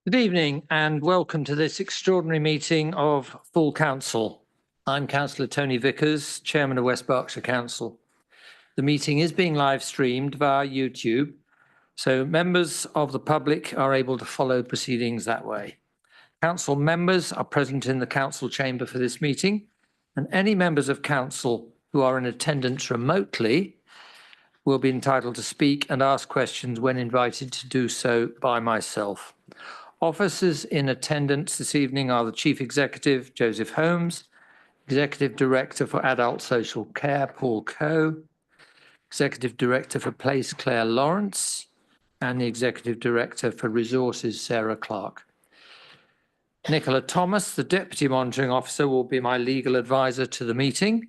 Good evening and welcome to this extraordinary meeting of Full Council. I'm Councillor Tony Vickers, Chairman of West Berkshire Council. The meeting is being live streamed via YouTube, so members of the public are able to follow proceedings that way. Council members are present in the council chamber for this meeting, and any members of council who are in attendance remotely will be entitled to speak and ask questions when invited to do so by myself. Officers in attendance this evening are the Chief Executive, Joseph Holmes, Executive Director for Adult Social Care, Paul Coe, Executive Director for Place, Claire Lawrence, and the Executive Director for Resources, Sarah Clark. Nicola Thomas, the Deputy Monitoring Officer, will be my legal advisor to the meeting.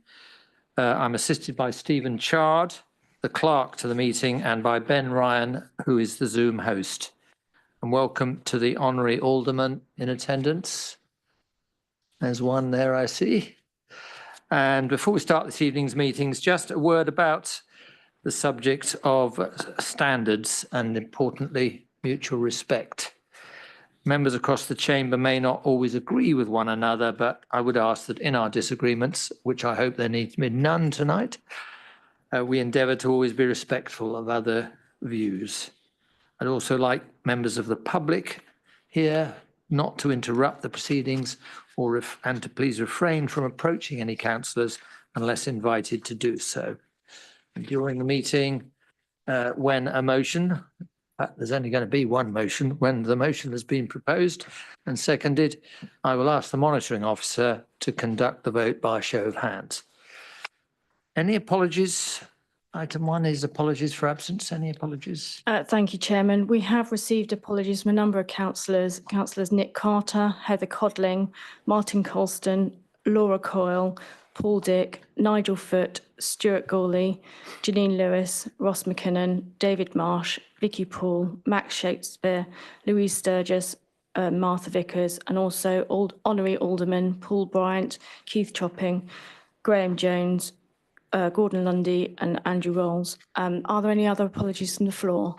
I'm assisted by Stephen Chard, the clerk to the meeting, and by Ben Ryan, who is the Zoom host. And welcome to the Honorary Alderman in attendance. There's one there, I see. And before we start this evening's meetings, just a word about the subject of standards and, importantly, mutual respect. Members across the chamber may not always agree with one another, but I would ask that in our disagreements, which I hope there needs to be none tonight, we endeavour to always be respectful of other views. I'd also like members of the public here not to interrupt the proceedings and to please refrain from approaching any councillors unless invited to do so. And during the meeting, when a motion, there's only going to be one motion, when the motion has been proposed and seconded, I will ask the monitoring officer to conduct the vote by a show of hands. Any apologies? Item 1 is apologies for absence. Any apologies? Thank you, Chairman. We have received apologies from a number of councillors. Councillors Nick Carter, Heather Codling, Martin Colston, Laura Coyle, Paul Dick, Nigel Foote, Stuart Gawley, Janine Lewis, Ross McKinnon, David Marsh, Vicky Poole, Max Shakespeare, Louise Sturgis, Martha Vickers, and also Honorary Alderman Paul Bryant, Keith Chopping, Graham Jones, Gordon Lundy and Andrew Rolls. Are there any other apologies from the floor?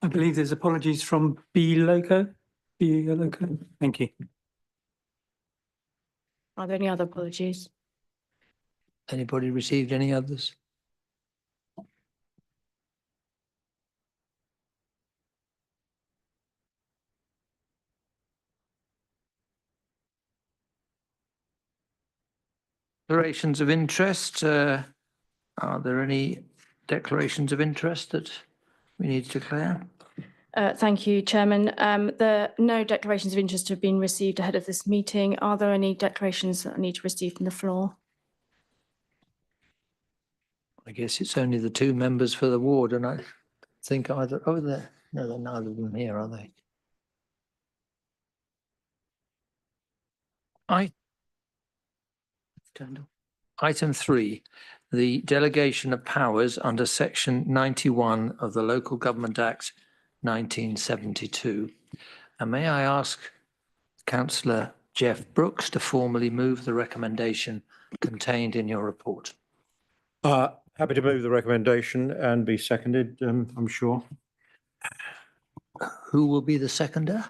I believe there's apologies from B Loco. Thank you. Are there any other apologies? Anybody received any others? Declarations of interest. Are there any declarations of interest that we need to declare? Thank you, Chairman. No declarations of interest have been received ahead of this meeting. Are there any declarations that I need to receive from the floor? I guess it's only the two members for the ward, and I think either, no, they're neither of them here, are they? Item 3, the delegation of powers under section 91 of the Local Government Act 1972. And may I ask Councillor Jeff Brooks to formally move the recommendation contained in your report? Happy to move the recommendation and be seconded, I'm sure. Who will be the seconder?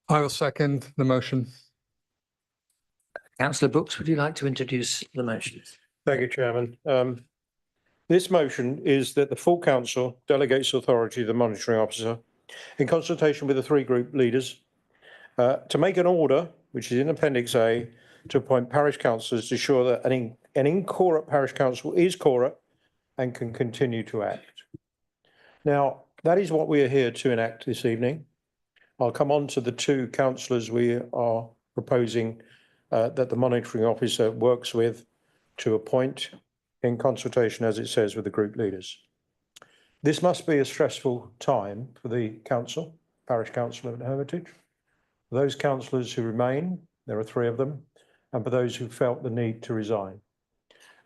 I will second the motion. Councillor Brooks, would you like to introduce the motion? Thank you, Chairman. This motion is that the full council delegates authority to the monitoring officer in consultation with the three group leaders to make an order, which is in Appendix A, to appoint parish councillors to ensure that an incorporate parish council is corporate and can continue to act. Now, that is what we are here to enact this evening. I'll come on to the two councillors we are proposing that the monitoring officer works with to appoint in consultation, as it says, with the group leaders. This must be a stressful time for the council, parish council of Hermitage, for those councillors who remain, there are 3 of them, and for those who felt the need to resign.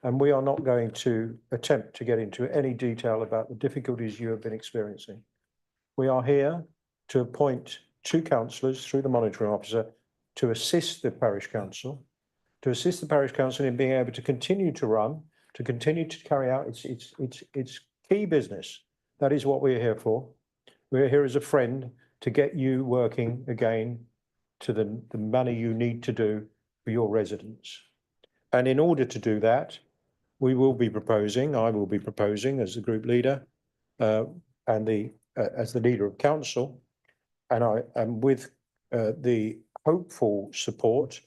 And we are not going to attempt to get into any detail about the difficulties you have been experiencing. We are here to appoint 2 councillors through the monitoring officer to assist the parish council, in being able to continue to run, to continue to carry out its key business. That is what we're here for. We're here as a friend to get you working again to the manner you need to do for your residents. And in order to do that, I will be proposing as the group leader and as the leader of council, and I am with the hopeful support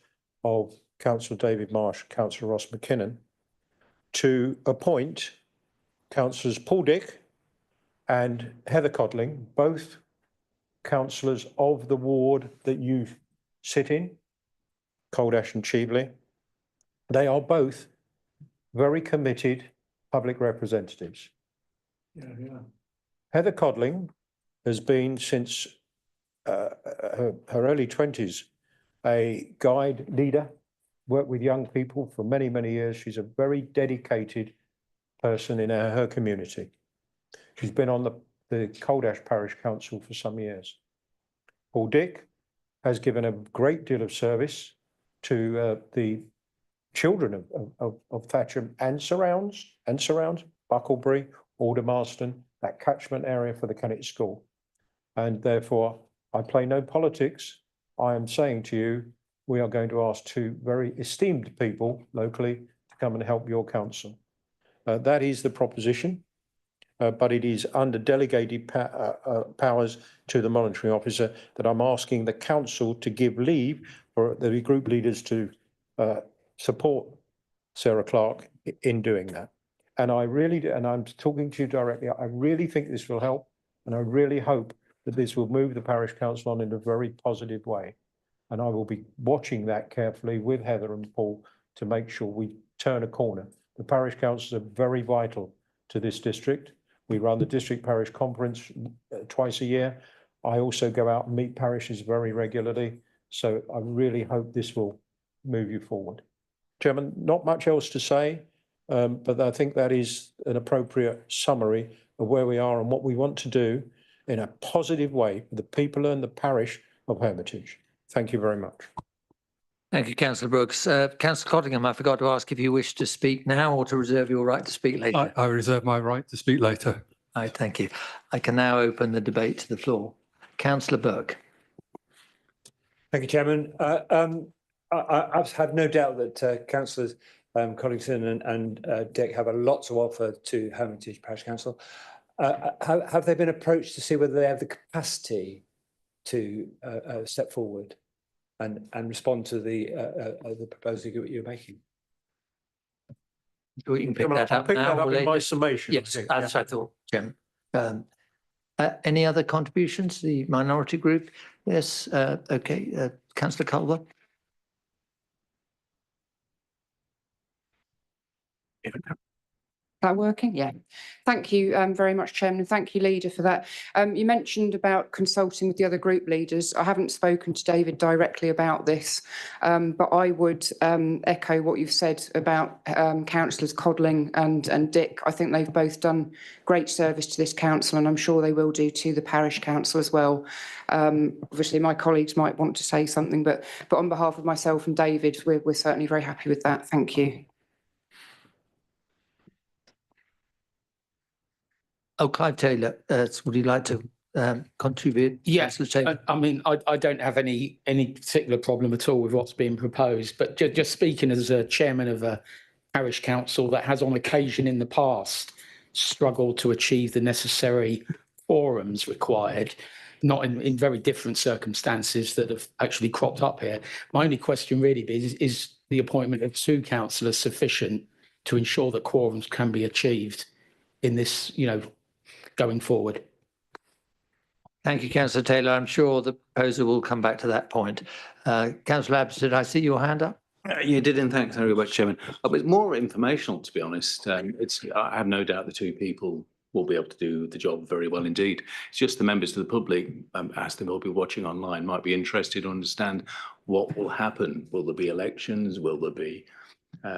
of Councillor David Marsh, Councillor Ross McKinnon, to appoint Councillors Paul Dick and Heather Codling, both councillors of the ward that you sit in, Coldash and Cheveley. They are both very committed public representatives. Heather Codling has been since her early 20s a guide leader, worked with young people for many, many years. She's a very dedicated person in her community. She's been on the Coldash Parish Council for some years. Paul Dick has given a great deal of service to the children of Thatcham and surrounds, Bucklebury, Aldermaston, that catchment area for the Kennet School. And therefore, I play no politics. I am saying to you, we are going to ask two very esteemed people locally to come and help your council. That is the proposition, but it is under delegated powers to the monitoring officer that I'm asking the council to give leave for the group leaders to support Sarah Clark in doing that. And I really do, and I'm talking to you directly, I really think this will help, and I really hope that this will move the parish council on in a very positive way. And I will be watching that carefully with Heather and Paul to make sure we turn a corner. The parish councils are very vital to this district. We run the district parish conference twice a year. I also go out and meet parishes very regularly. So I really hope this will move you forward. Chairman, not much else to say, but I think that is an appropriate summary of where we are and what we want to do in a positive way for the people and the parish of Hermitage. Thank you very much. Thank you, Councillor Brooks. Councillor Cottingham, I forgot to ask if you wish to speak now or to reserve your right to speak later. I reserve my right to speak later. Thank you. I can now open the debate to the floor. Councillor Burke. Thank you, Chairman. I've had no doubt that Councillors Collington and Dick have a lot to offer to Hermitage Parish Council. Have they been approached to see whether they have the capacity to step forward and respond to the proposal you're making? We can pick Chairman, that I'll up pick now. that up in my summation. Yes, that's what I thought, Jim. Any other contributions to the minority group? Yes, okay. Councillor Culver. That working? Yeah. Thank you very much, Chairman. Thank you, Leader, for that. You mentioned about consulting with the other group leaders. I haven't spoken to David directly about this, but I would echo what you've said about Councillors Codling and Dick. I think they've both done great service to this council, and I'm sure they will do to the parish council as well. Obviously, my colleagues might want to say something, but on behalf of myself and David, we're certainly very happy with that. Thank you. Oh, Clive Taylor, would you like to contribute? Yes, I mean, I don't have any particular problem at all with what's being proposed, but just speaking as a chairman of a parish council that has on occasion in the past struggled to achieve the necessary quorums required, not in very different circumstances that have actually cropped up here. My only question really is the appointment of two councillors sufficient to ensure that quorums can be achieved in this, going forward? Thank you, Councillor Taylor. I'm sure the proposer will come back to that point. Councillor Abbott, did I see your hand up? You did, and thanks very much, Chairman. It's more informational, to be honest. I have no doubt the two people will be able to do the job very well indeed. It's just the members of the public, as they will be watching online, might be interested to understand what will happen. Will there be elections? Will there be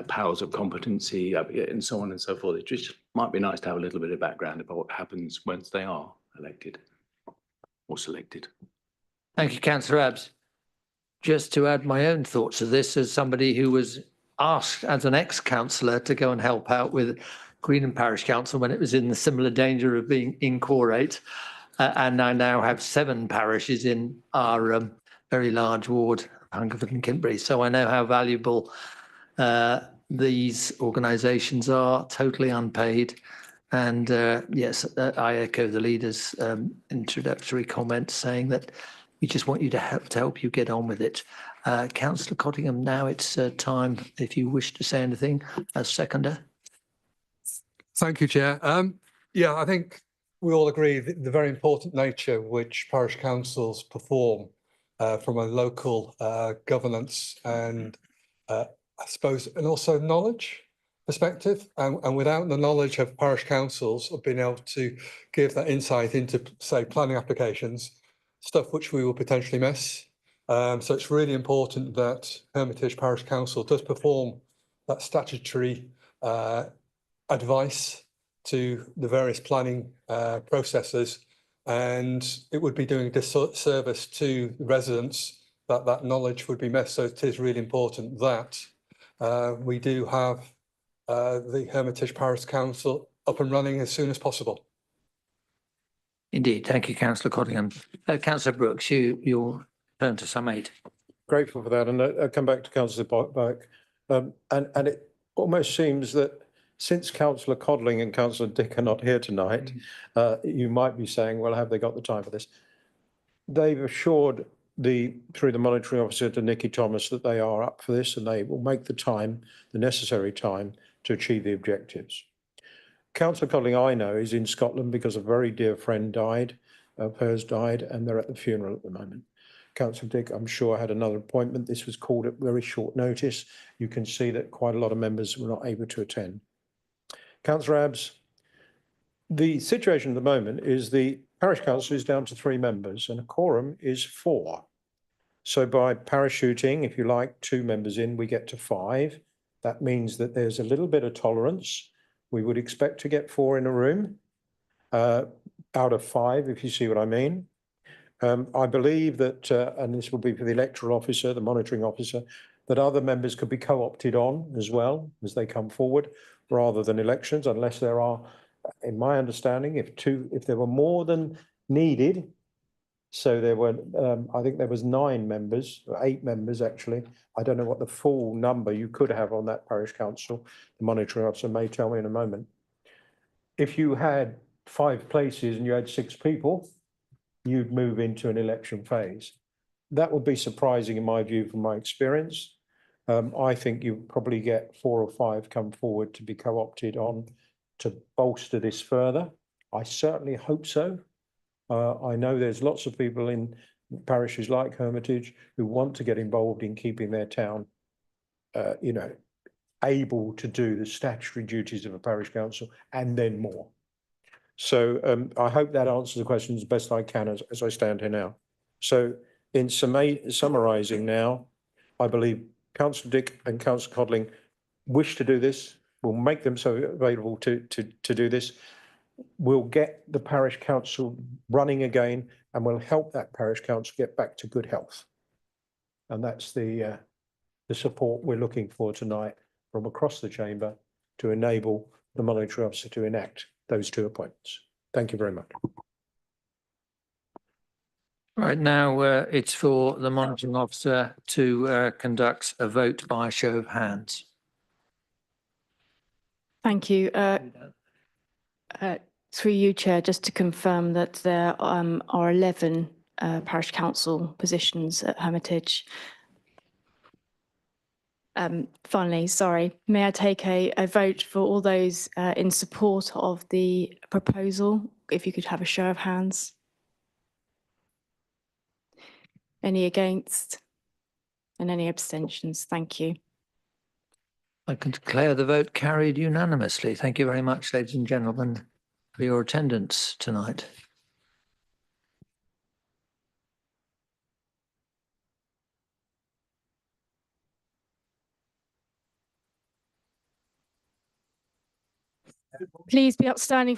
powers of competency, and so on and so forth? It just might be nice to have a little bit of background about what happens once they are elected or selected. Thank you, Councillor Abbs. Just to add my own thoughts to this, as somebody who was asked as an ex-councillor to go and help out with Greenham Parish Council when it was in the similar danger of being inquorate, And I now have 7 parishes in our very large ward, Hungerford and Kintbury. So I know how valuable these organisations are, totally unpaid. And yes, I echo the leader's introductory comment saying that we just want you to help you get on with it. Councillor Cottingham, now it's time if you wish to say anything as seconder. Thank you, Chair. Yeah, I think we all agree the very important nature which parish councils perform from a local governance and I suppose, and also knowledge perspective. And without the knowledge of parish councils of being able to give that insight into, say, planning applications, stuff which we will potentially miss. So it's really important that Hermitage Parish Council does perform that statutory advice to the various planning processes, and it would be doing a disservice to the residents that that knowledge would be missed. So it is really important that we do have the Hermitage Parish Council up and running as soon as possible. Indeed. Thank you, Councillor Cottingham. Councillor Brooks, you'll turn to sum 8. Grateful for that, and I'll come back to Councillor Burke. And it almost seems that since Councillor Codling and Councillor Dick are not here tonight, you might be saying, well, have they got the time for this? They've assured through the monitoring officer to Nikki Thomas that they are up for this and they will make the necessary time to achieve the objectives. Councillor Codling, I know, is in Scotland because a very dear friend of hers died, and they're at the funeral at the moment. Councillor Dick, I'm sure, had another appointment. This was called at very short notice. You can see that quite a lot of members were not able to attend. Councillor Abbs, the situation at the moment is the parish council is down to 3 members and a quorum is 4. So by parachuting, if you like, 2 members in, we get to 5. That means that there's a little bit of tolerance. We would expect to get 4 in a room out of 5, if you see what I mean. I believe that, and this will be for the electoral officer, the monitoring officer, that other members could be co-opted on as well as they come forward, rather than elections, unless there are, in my understanding, if there were more than needed. So there were, I think there was 9 members, or 8 members actually. I don't know what the full number you could have on that parish council. The monitoring officer may tell me in a moment. If you had 5 places and you had 6 people, you'd move into an election phase. That would be surprising in my view, from my experience. I think you probably get 4 or 5 come forward to be co-opted on to bolster this further. I certainly hope so. I know there's lots of people in parishes like Hermitage who want to get involved in keeping their town, able to do the statutory duties of a parish council and then more. So I hope that answers the question as best I can as I stand here now. So in summarising now, I believe Councillor Dick and Councillor Codling wish to do this. We'll make them so available to do this. We'll get the parish council running again, and we'll help that parish council get back to good health. And that's the support we're looking for tonight from across the chamber to enable the monitoring officer to enact those 2 appointments. Thank you very much. Right, now it's for the monitoring officer to conduct a vote by show of hands. Thank you. Through you, Chair, just to confirm that there are 11 parish council positions at Hermitage. Finally, sorry, may I take a vote for all those in support of the proposal? If you could have a show of hands. Any against? And any abstentions? Thank you. I can declare the vote carried unanimously. Thank you very much, ladies and gentlemen, for your attendance tonight. Please be upstanding.